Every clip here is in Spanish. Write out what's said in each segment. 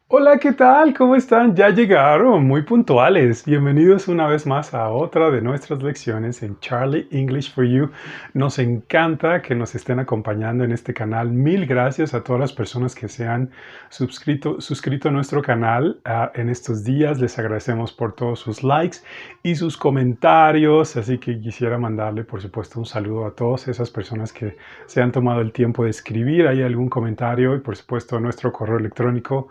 Hola, ¿qué tal? ¿Cómo están? Ya llegaron, muy puntuales. Bienvenidos una vez más a otra de nuestras lecciones en Charlie English for You. Nos encanta que nos estén acompañando en este canal. Mil gracias a todas las personas que se han suscrito a nuestro canal en estos días. Les agradecemos por todos sus likes y sus comentarios. Así que quisiera mandarle, por supuesto, un saludo a todas esas personas que se han tomado el tiempo de escribir ahí algún comentario y, por supuesto, nuestro correo electrónico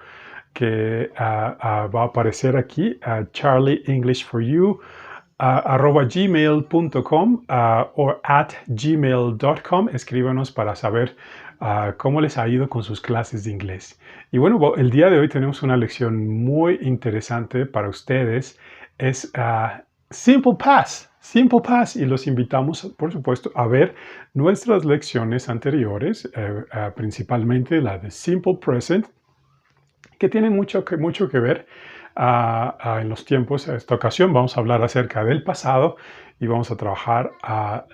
que va a aparecer aquí, charlieenglishforyou, @gmail.com o @gmail.com. Escríbanos para saber cómo les ha ido con sus clases de inglés. Y bueno, el día de hoy tenemos una lección muy interesante para ustedes. Es Simple Past. Simple Past, y los invitamos, por supuesto, a ver nuestras lecciones anteriores, principalmente la de Simple Present, que tienen mucho que ver en los tiempos. En esta ocasión vamos a hablar acerca del pasado y vamos a trabajar a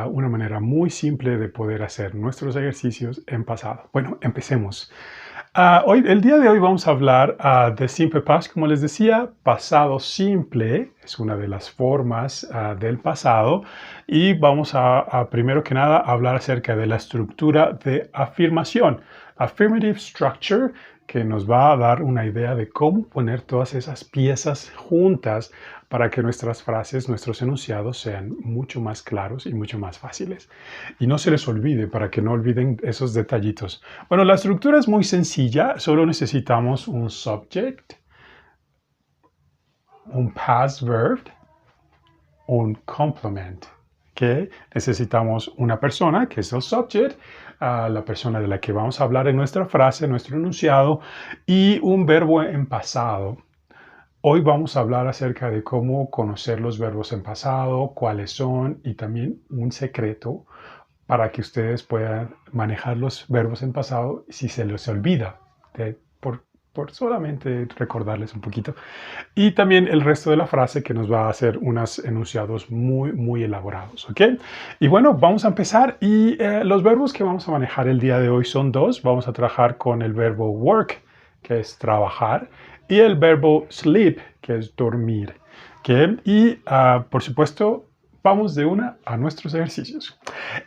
una manera muy simple de poder hacer nuestros ejercicios en pasado. Bueno, empecemos. El día de hoy vamos a hablar de Simple Past. Como les decía, pasado simple es una de las formas del pasado, y vamos primero que nada, hablar acerca de la estructura de afirmación, affirmative structure, que nos va a dar una idea de cómo poner todas esas piezas juntas para que nuestras frases, nuestros enunciados sean mucho más claros y mucho más fáciles. Y no se les olvide, para que no olviden esos detallitos. Bueno, la estructura es muy sencilla. Solo necesitamos un subject, un past verb, un complement. ¿Okay? Necesitamos una persona, que es el subject, la persona de la que vamos a hablar en nuestra frase, nuestro enunciado, y un verbo en pasado. Hoy vamos a hablar acerca de cómo conocer los verbos en pasado, cuáles son, y también un secreto para que ustedes puedan manejar los verbos en pasado si se les olvida, por solamente recordarles un poquito. Y también el resto de la frase, que nos va a hacer unos enunciados muy elaborados, ¿ok? Y bueno, vamos a empezar. Y los verbos que vamos a manejar el día de hoy son dos. Vamos a trabajar con el verbo work, que es trabajar, y el verbo sleep, que es dormir, ¿ok? Y por supuesto, vamos de una a nuestros ejercicios.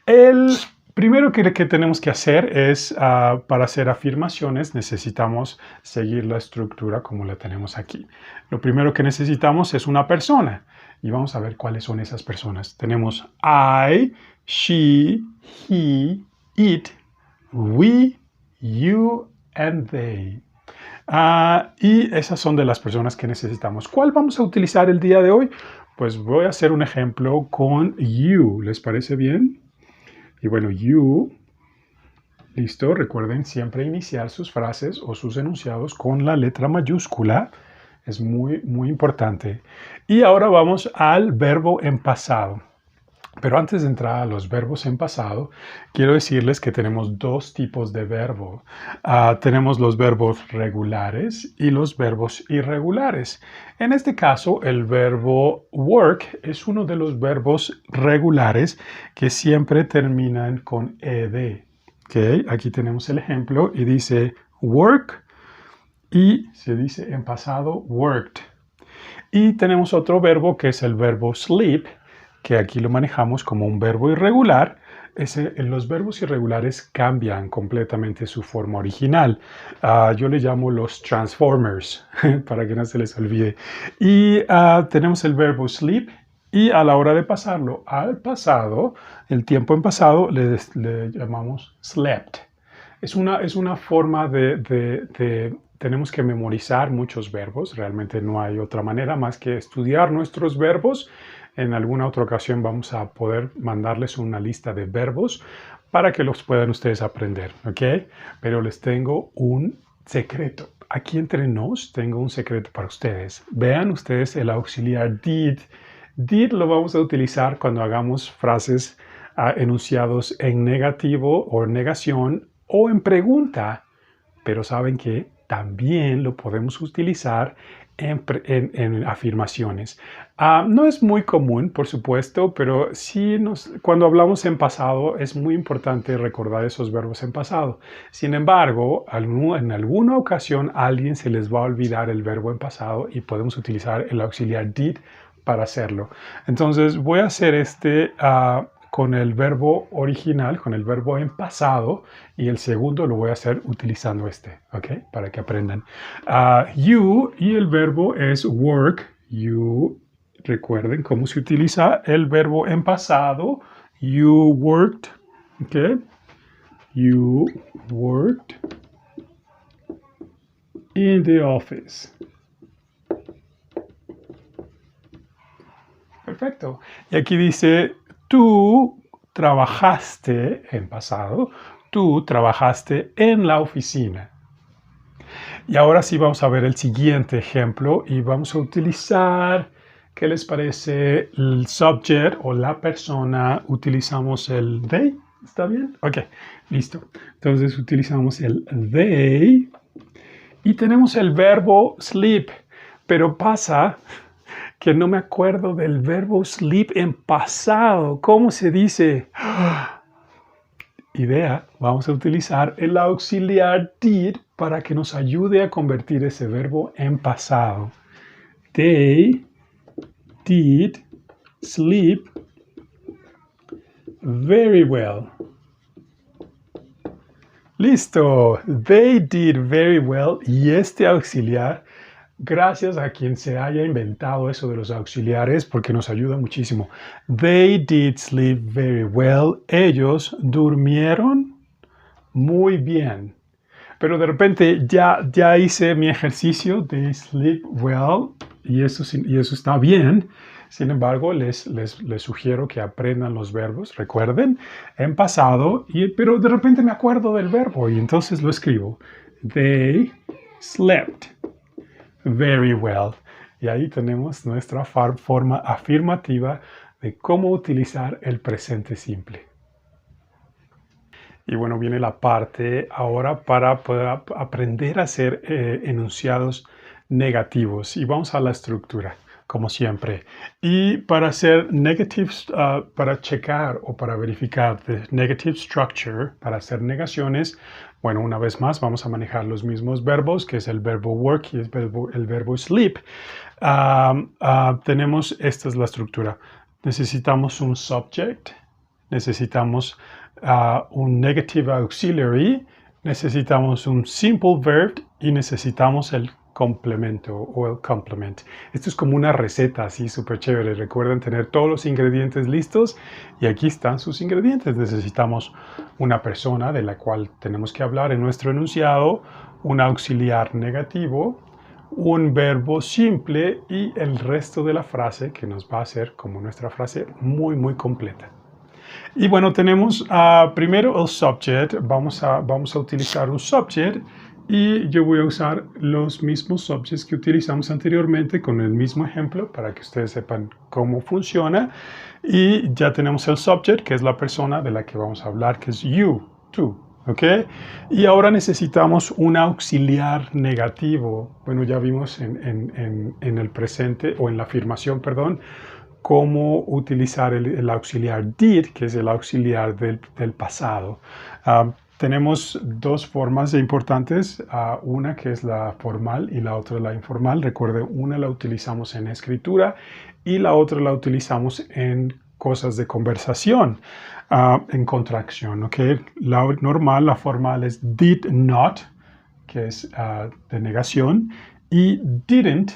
El primero que tenemos que hacer es, para hacer afirmaciones, necesitamos seguir la estructura como la tenemos aquí. Lo primero que necesitamos es una persona, y vamos a ver cuáles son esas personas. Tenemos I, she, he, it, we, you, and they. Y esas son de las personas que necesitamos. ¿Cuál vamos a utilizar el día de hoy? Pues voy a hacer un ejemplo con you. ¿Les parece bien? Y bueno, you, listo. Recuerden siempre iniciar sus frases o sus enunciados con la letra mayúscula. Es muy importante. Y ahora vamos al verbo en pasado. Pero antes de entrar a los verbos en pasado, quiero decirles que tenemos dos tipos de verbo. Tenemos los verbos regulares y los verbos irregulares. En este caso, el verbo work es uno de los verbos regulares que siempre terminan con ed. ¿Okay? Aquí tenemos el ejemplo y dice work, y se dice en pasado worked. Y tenemos otro verbo, que es el verbo sleep, que aquí lo manejamos como un verbo irregular. Los verbos irregulares cambian completamente su forma original. Yo le llamo los transformers, para que no se les olvide. Y tenemos el verbo sleep, y a la hora de pasarlo al pasado, el tiempo en pasado, le llamamos slept. Es una forma tenemos que memorizar muchos verbos. Realmente no hay otra manera más que estudiar nuestros verbos. En alguna otra ocasión vamos a poder mandarles una lista de verbos para que los puedan ustedes aprender, ¿ok? Pero les tengo un secreto. Aquí entre nos tengo un secreto para ustedes. Vean ustedes el auxiliar did. Did lo vamos a utilizar cuando hagamos frases, enunciados en negativo o negación, o en pregunta. Pero ¿saben qué? también lo podemos utilizar en afirmaciones. No es muy común, por supuesto, pero sí cuando hablamos en pasado es muy importante recordar esos verbos en pasado. Sin embargo, en alguna ocasión a alguien se les va a olvidar el verbo en pasado y podemos utilizar el auxiliar did para hacerlo. Entonces voy a hacer con el verbo original, con el verbo en pasado, y el segundo lo voy a hacer utilizando ¿ok? Para que aprendan. You y el verbo es work. You, recuerden cómo se utiliza el verbo en pasado. You worked, ¿ok? You worked in the office. Perfecto. Y aquí dice, tú trabajaste en pasado, tú trabajaste en la oficina. Y ahora sí vamos a ver el siguiente ejemplo y vamos a utilizar, ¿qué les parece? El subject o la persona, utilizamos el they, ¿está bien? Ok, listo. Entonces utilizamos el they y tenemos el verbo sleep, pero pasa que no me acuerdo del verbo sleep en pasado. ¿Cómo se dice? Idea, vamos a utilizar el auxiliar did para que nos ayude a convertir ese verbo en pasado. They did sleep very well. Listo. They did very well. Y este auxiliar, gracias a quien se haya inventado eso de los auxiliares, porque nos ayuda muchísimo. They did sleep very well. Ellos durmieron muy bien. Pero de repente ya hice mi ejercicio de sleep well y eso está bien. Sin embargo, les sugiero que aprendan los verbos. Recuerden, en pasado, pero de repente me acuerdo del verbo y entonces lo escribo. They slept very well. Y ahí tenemos nuestra forma afirmativa de cómo utilizar el presente simple. Y bueno, viene la parte ahora para poder aprender a hacer enunciados negativos. Y vamos a la estructura, como siempre. Y para hacer negatives, para checar o para verificar the negative structure, para hacer negaciones, bueno, una vez más vamos a manejar los mismos verbos, que es el verbo work y el verbo sleep. Esta es la estructura. Necesitamos un subject, necesitamos un negative auxiliary, necesitamos un simple verb y necesitamos el complemento o el complement. Esto es como una receta así súper chévere. Recuerden tener todos los ingredientes listos y aquí están sus ingredientes. Necesitamos una persona de la cual tenemos que hablar en nuestro enunciado, un auxiliar negativo, un verbo simple y el resto de la frase que nos va a hacer como nuestra frase muy completa. Y bueno, tenemos primero el subject. Vamos a utilizar un subject y yo voy a usar los mismos subjects que utilizamos anteriormente con el mismo ejemplo para que ustedes sepan cómo funciona. Y ya tenemos el subject, que es la persona de la que vamos a hablar, que es you, tú. ¿Ok? Y ahora necesitamos un auxiliar negativo. Bueno, ya vimos en el presente o en la afirmación, perdón, cómo utilizar el auxiliar did, que es el auxiliar del pasado. Tenemos dos formas importantes, una que es la formal y la otra la informal. Recuerden, una la utilizamos en escritura y la otra la utilizamos en cosas de conversación, en contracción. ¿Okay? La normal, la formal es did not, que es de negación, y didn't,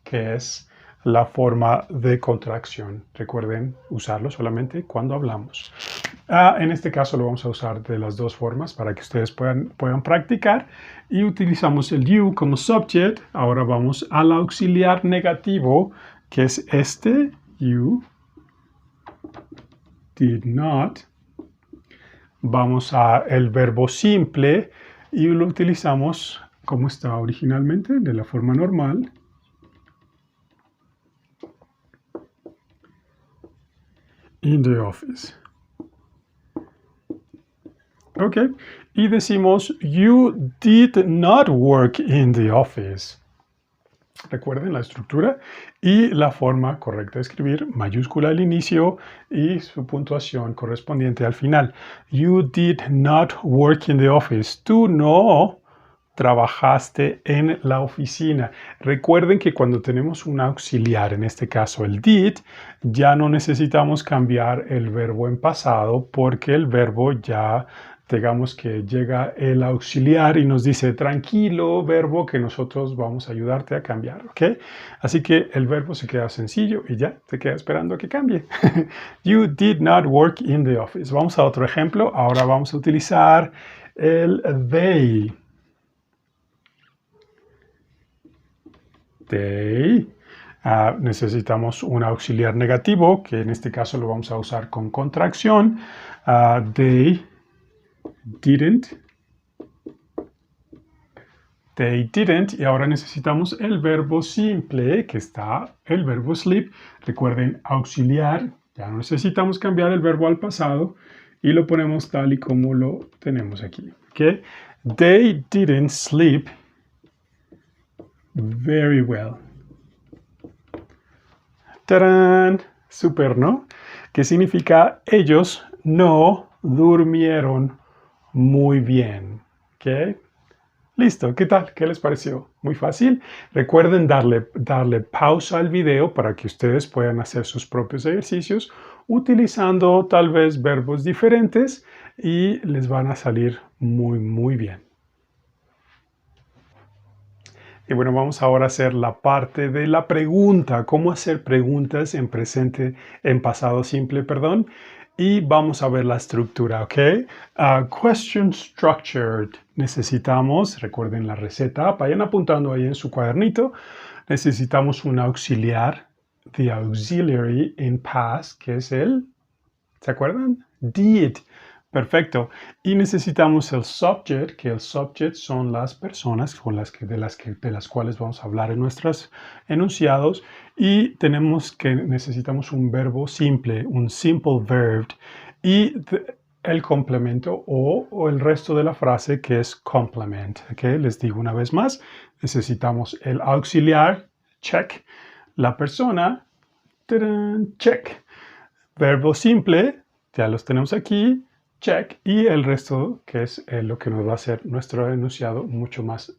que es la forma de contracción. Recuerden usarlo solamente cuando hablamos. En este caso lo vamos a usar de las dos formas para que ustedes puedan practicar. Y utilizamos el you como subject. Ahora vamos al auxiliar negativo, que es este. You did not. Vamos a el verbo simple y lo utilizamos como está originalmente, de la forma normal. In the office. Ok. Y decimos, you did not work in the office. Recuerden la estructura y la forma correcta de escribir, mayúscula al inicio y su puntuación correspondiente al final. You did not work in the office. Tú no trabajaste en la oficina. Recuerden que cuando tenemos un auxiliar, en este caso el did, ya no necesitamos cambiar el verbo en pasado porque el verbo ya, digamos que llega el auxiliar y nos dice, tranquilo, verbo, que nosotros vamos a ayudarte a cambiar, ¿ok? Así que el verbo se queda sencillo y ya te queda esperando a que cambie. You did not work in the office. Vamos a otro ejemplo. Ahora vamos a utilizar el they. They. Necesitamos un auxiliar negativo, que en este caso lo vamos a usar con contracción. They didn't. They didn't. Y ahora necesitamos el verbo simple, que está el verbo sleep. Recuerden, auxiliar. Ya no necesitamos cambiar el verbo al pasado y lo ponemos tal y como lo tenemos aquí. ¿Okay? They didn't sleep very well. ¡Tarán! Super, ¿no? ¿Qué significa? Ellos no durmieron muy bien. ¿Ok? Listo, ¿qué tal? ¿Qué les pareció? Muy fácil. Recuerden darle pausa al video para que ustedes puedan hacer sus propios ejercicios utilizando tal vez verbos diferentes y les van a salir muy bien. Y bueno, vamos ahora a hacer la parte de la pregunta, cómo hacer preguntas en presente, en pasado simple, perdón. Y vamos a ver la estructura, ¿ok? Question structured. Necesitamos, recuerden la receta, vayan apuntando ahí en su cuadernito. Necesitamos un auxiliar, the auxiliary in past, que es el, ¿se acuerdan? Did. Perfecto. Y necesitamos el subject, que el subject son las personas con de las cuales vamos a hablar en nuestros enunciados. Y necesitamos un verbo simple, un simple verb. Y el complemento o el resto de la frase que es complement. ¿Okay? Les digo una vez más, necesitamos el auxiliar, check. La persona, ¡tarán! Check. Verbo simple, ya los tenemos aquí, check, y el resto que es lo que nos va a hacer nuestro enunciado mucho más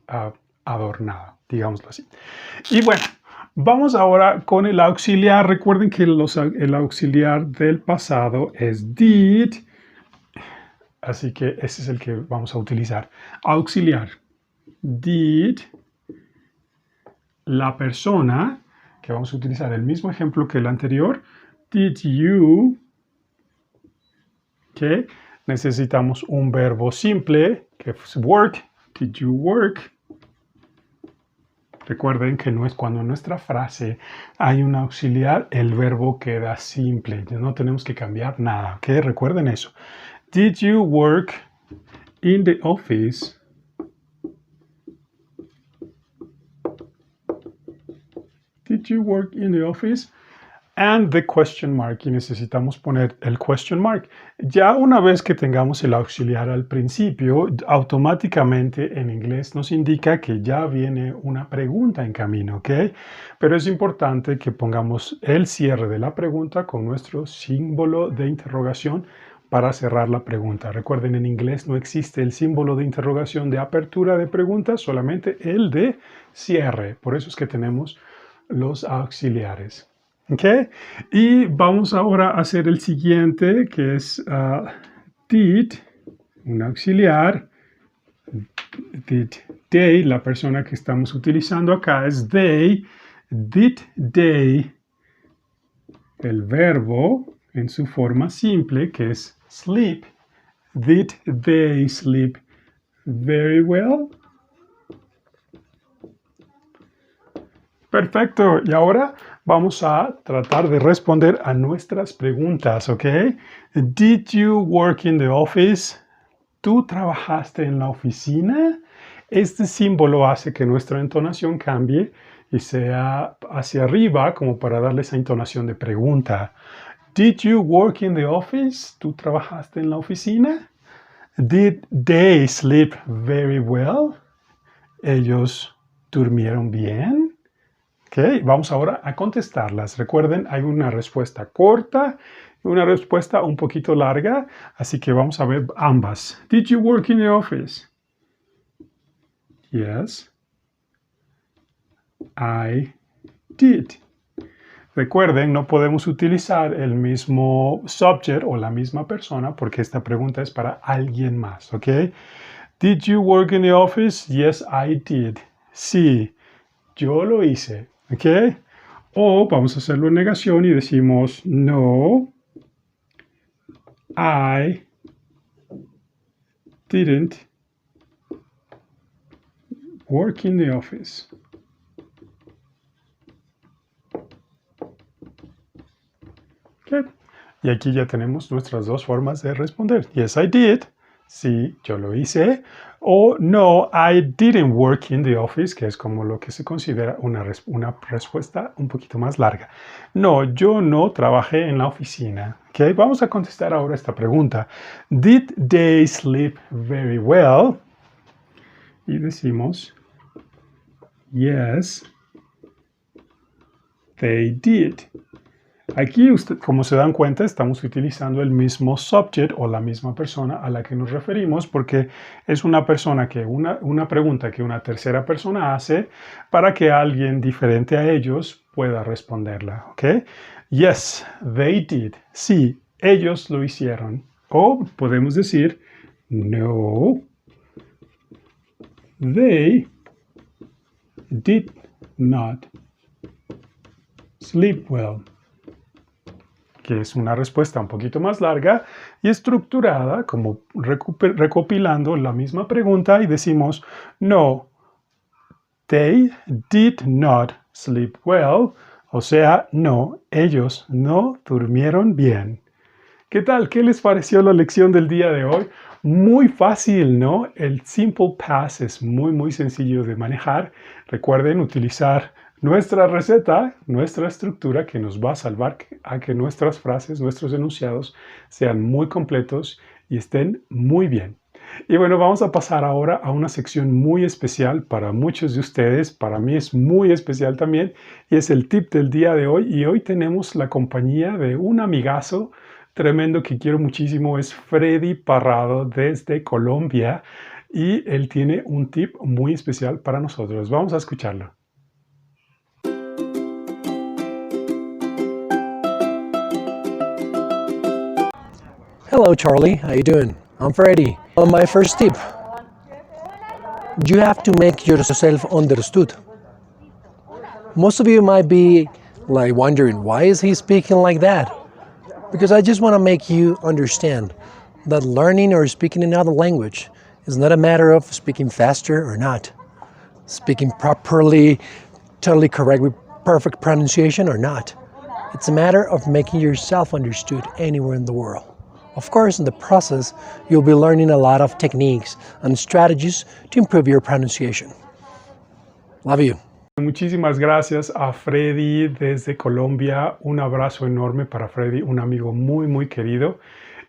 adornado, digámoslo así. Y bueno, vamos ahora con el auxiliar. Recuerden que el auxiliar del pasado es did, así que ese es el que vamos a utilizar. Auxiliar, did, la persona, que vamos a utilizar el mismo ejemplo que el anterior, did you. ¿Okay? Necesitamos un verbo simple, que es work. Did you work? Recuerden que no es cuando en nuestra frase hay un auxiliar, el verbo queda simple. No tenemos que cambiar nada. ¿Ok? Recuerden eso. Did you work in the office? Did you work in the office? And the question mark, y necesitamos poner el question mark. Ya una vez que tengamos el auxiliar al principio, automáticamente en inglés nos indica que ya viene una pregunta en camino, ¿ok? Pero es importante que pongamos el cierre de la pregunta con nuestro símbolo de interrogación para cerrar la pregunta. Recuerden, en inglés no existe el símbolo de interrogación de apertura de preguntas, solamente el de cierre. Por eso es que tenemos los auxiliares. ¿Ok? Y vamos ahora a hacer el siguiente, que es did, un auxiliar. Did they, la persona que estamos utilizando acá es they. Did they, el verbo en su forma simple, que es sleep. Did they sleep very well? Perfecto. Y ahora vamos a tratar de responder a nuestras preguntas, ¿ok? Did you work in the office? ¿Tú trabajaste en la oficina? Este símbolo hace que nuestra entonación cambie y sea hacia arriba como para darle esa entonación de pregunta. Did you work in the office? ¿Tú trabajaste en la oficina? Did they sleep very well? ¿Ellos durmieron bien? Ok, vamos ahora a contestarlas. Recuerden, hay una respuesta corta y una respuesta un poquito larga, así que vamos a ver ambas. Did you work in the office? Yes, I did. Recuerden, no podemos utilizar el mismo subject o la misma persona porque esta pregunta es para alguien más, ¿ok? Did you work in the office? Yes, I did. Sí, yo lo hice, ¿ok? O vamos a hacerlo en negación y decimos, no, I didn't work in the office. Okay. Y aquí ya tenemos nuestras dos formas de responder. Yes, I did. Sí, yo lo hice. O no, I didn't work in the office, que es como lo que se considera una respuesta un poquito más larga. No, yo no trabajé en la oficina. Okay. Vamos a contestar ahora esta pregunta. Did they sleep very well? Y decimos, yes, they did. Aquí, como se dan cuenta, estamos utilizando el mismo subject o la misma persona a la que nos referimos porque es una persona que una pregunta que una tercera persona hace para que alguien diferente a ellos pueda responderla, ¿ok? Yes, they did. Sí, ellos lo hicieron. O podemos decir, no, they did not sleep well. Que es una respuesta un poquito más larga y estructurada, como recopilando la misma pregunta y decimos, no, they did not sleep well, o sea, no, ellos no durmieron bien. ¿Qué tal? ¿Qué les pareció la lección del día de hoy? Muy fácil, ¿no? El simple past es muy sencillo de manejar. Recuerden utilizar nuestra receta, nuestra estructura que nos va a salvar a que nuestras frases, nuestros enunciados sean muy completos y estén muy bien. Y bueno, vamos a pasar ahora a una sección muy especial para muchos de ustedes. Para mí es muy especial también y es el tip del día de hoy. Y hoy tenemos la compañía de un amigazo tremendo que quiero muchísimo. Es Freddy Parrado desde Colombia y él tiene un tip muy especial para nosotros. Vamos a escucharlo. Hello, Charlie. How you doing? I'm Freddy. On my first tip, you have to make yourself understood. Most of you might be like wondering, why is he speaking like that? Because I just want to make you understand that learning or speaking another language is not a matter of speaking faster or not, speaking properly, totally correct with perfect pronunciation or not. It's a matter of making yourself understood anywhere in the world. Of course, in the process, you'll be learning a lot of techniques and strategies to improve your pronunciation. Love you. Muchísimas gracias a Freddy desde Colombia. Un abrazo enorme para Freddy, un amigo muy querido.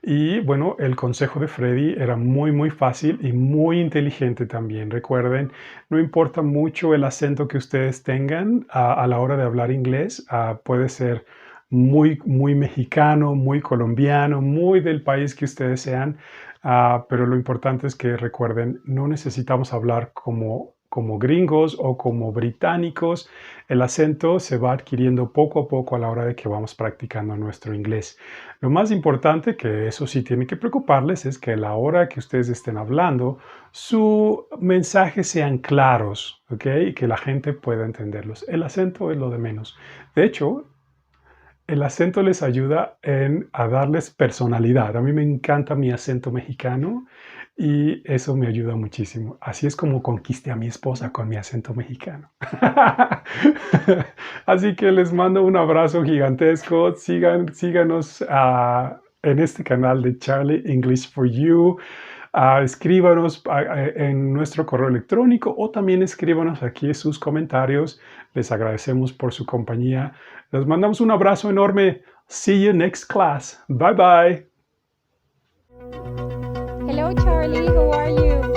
Y bueno, el consejo de Freddy era muy fácil y muy inteligente también. Recuerden, no importa mucho el acento que ustedes tengan a la hora de hablar inglés. Puede ser muy mexicano, muy colombiano, muy del país que ustedes sean. Pero lo importante es que recuerden, no necesitamos hablar como gringos o como británicos. El acento se va adquiriendo poco a poco a la hora de que vamos practicando nuestro inglés. Lo más importante, que eso sí tiene que preocuparles, es que a la hora que ustedes estén hablando, sus mensajes sean claros, ¿ok? Y que la gente pueda entenderlos. El acento es lo de menos. De hecho, el acento les ayuda a darles personalidad. A mí me encanta mi acento mexicano y eso me ayuda muchísimo. Así es como conquisté a mi esposa con mi acento mexicano. Así que les mando un abrazo gigantesco. Síganos en este canal de Charlie English for You. Escríbanos en nuestro correo electrónico o también escríbanos aquí sus comentarios. Les agradecemos por su compañía. Les mandamos un abrazo enorme. See you next class. Bye bye. Hello, Charlie. Charlie. How are you?